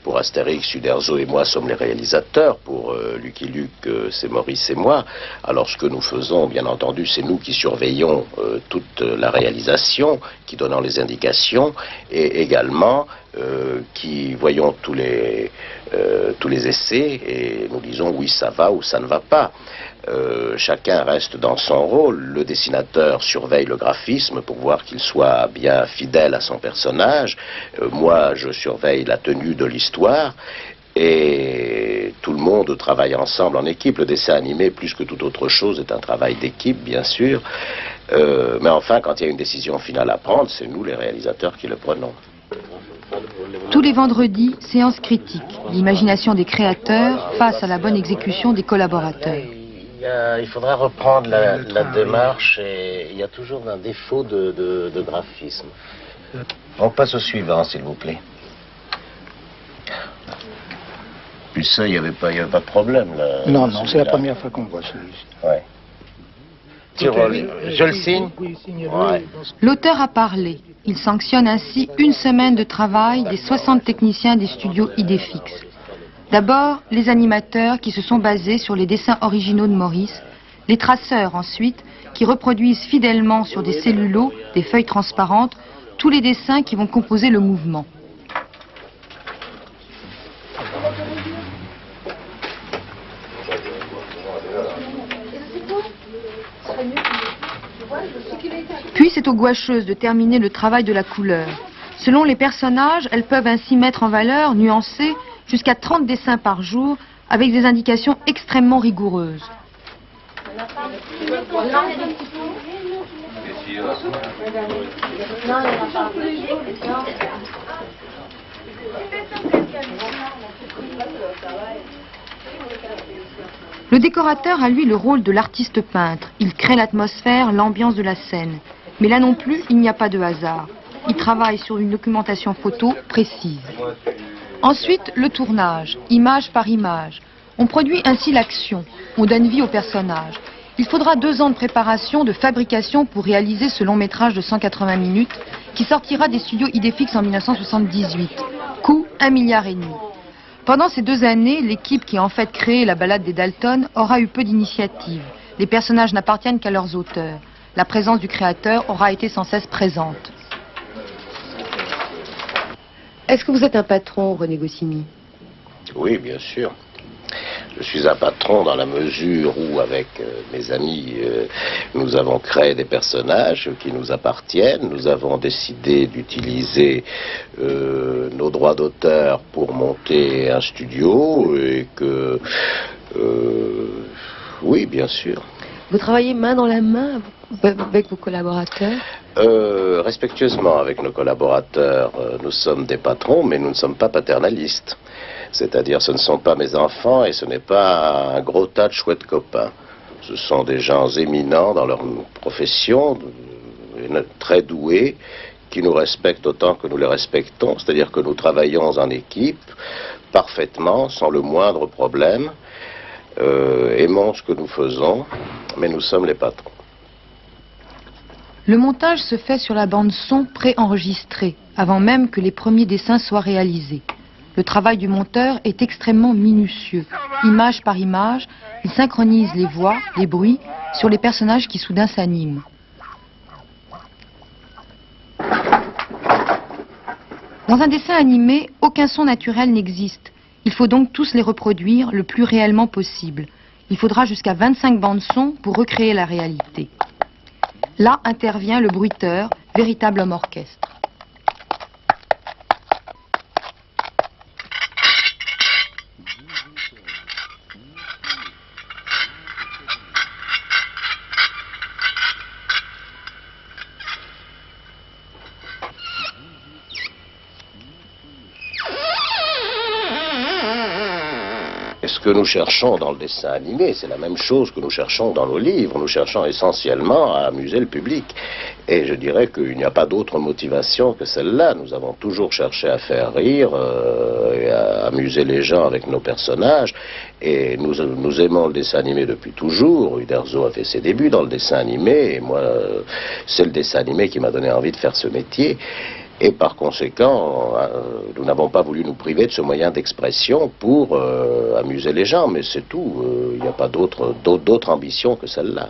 Pour Astérix, Uderzo et moi sommes les réalisateurs. Pour Lucky Luke, c'est Maurice et moi. Alors ce que nous faisons, bien entendu, c'est nous qui surveillons toute la réalisation, qui donnons les indications, et également qui voyons tous les essais, et nous disons oui ça va ou ça ne va pas. Chacun reste dans son rôle. Le dessinateur surveille le graphisme pour voir qu'il soit bien fidèle à son personnage. Moi, je surveille la tenue de l'histoire. Et tout le monde travaille ensemble en équipe. Le dessin animé, plus que toute autre chose, est un travail d'équipe, bien sûr. Mais enfin, quand il y a une décision finale à prendre, c'est nous, les réalisateurs, qui le prenons. Tous les vendredis, séance critique. L'imagination des créateurs face à la bonne exécution des collaborateurs. Il faudra reprendre la démarche, et il y a toujours un défaut de graphisme. On passe au suivant, s'il vous plaît. Puis ça, il n'y avait pas de problème, là. Non, c'est la première fois qu'on voit celui-ci. Ouais. Je le signe? Ouais. L'auteur a parlé. Il sanctionne ainsi une semaine de travail des 60 techniciens des studios Idéfix. D'abord, les animateurs qui se sont basés sur les dessins originaux de Maurice, les traceurs ensuite, qui reproduisent fidèlement sur des cellulos, des feuilles transparentes, tous les dessins qui vont composer le mouvement. Puis c'est aux gouacheuses de terminer le travail de la couleur. Selon les personnages, elles peuvent ainsi mettre en valeur, nuancer, jusqu'à 30 dessins par jour, avec des indications extrêmement rigoureuses. Le décorateur a lui le rôle de l'artiste peintre. Il crée l'atmosphère, l'ambiance de la scène. Mais là non plus, il n'y a pas de hasard. Il travaille sur une documentation photo précise. Ensuite, le tournage, image par image. On produit ainsi l'action, on donne vie au personnage. Il faudra 2 ans de préparation, de fabrication pour réaliser ce long métrage de 180 minutes qui sortira des studios Idéfix en 1978. Coût 1,5 milliard. Pendant ces 2 années, l'équipe qui a en fait créé la balade des Dalton aura eu peu d'initiative. Les personnages n'appartiennent qu'à leurs auteurs. La présence du créateur aura été sans cesse présente. Est-ce que vous êtes un patron, René Goscinny? Oui, bien sûr. Je suis un patron dans la mesure où, avec mes amis, nous avons créé des personnages qui nous appartiennent. Nous avons décidé d'utiliser nos droits d'auteur pour monter un studio et que... oui, bien sûr. Vous travaillez main dans la main avec vos collaborateurs? Respectueusement avec nos collaborateurs, nous sommes des patrons, mais nous ne sommes pas paternalistes. C'est-à-dire, ce ne sont pas mes enfants et ce n'est pas un gros tas de chouettes copains. Ce sont des gens éminents dans leur profession, très doués, qui nous respectent autant que nous les respectons. C'est-à-dire que nous travaillons en équipe, parfaitement, sans le moindre problème, aimons ce que nous faisons, mais nous sommes les patrons. Le montage se fait sur la bande son préenregistrée, avant même que les premiers dessins soient réalisés. Le travail du monteur est extrêmement minutieux. Image par image, il synchronise les voix, les bruits, sur les personnages qui soudain s'animent. Dans un dessin animé, aucun son naturel n'existe. Il faut donc tous les reproduire le plus réellement possible. Il faudra jusqu'à 25 bandes son pour recréer la réalité. Là intervient le bruiteur, véritable homme orchestre. Ce que nous cherchons dans le dessin animé, c'est la même chose que nous cherchons dans nos livres. Nous cherchons essentiellement à amuser le public. Et je dirais qu'il n'y a pas d'autre motivation que celle-là. Nous avons toujours cherché à faire rire et à amuser les gens avec nos personnages. Et nous aimons le dessin animé depuis toujours. Uderzo a fait ses débuts dans le dessin animé. Et moi, c'est le dessin animé qui m'a donné envie de faire ce métier. Et par conséquent, nous n'avons pas voulu nous priver de ce moyen d'expression pour amuser les gens, mais c'est tout. Il n'y a pas d'autre ambition que celle-là.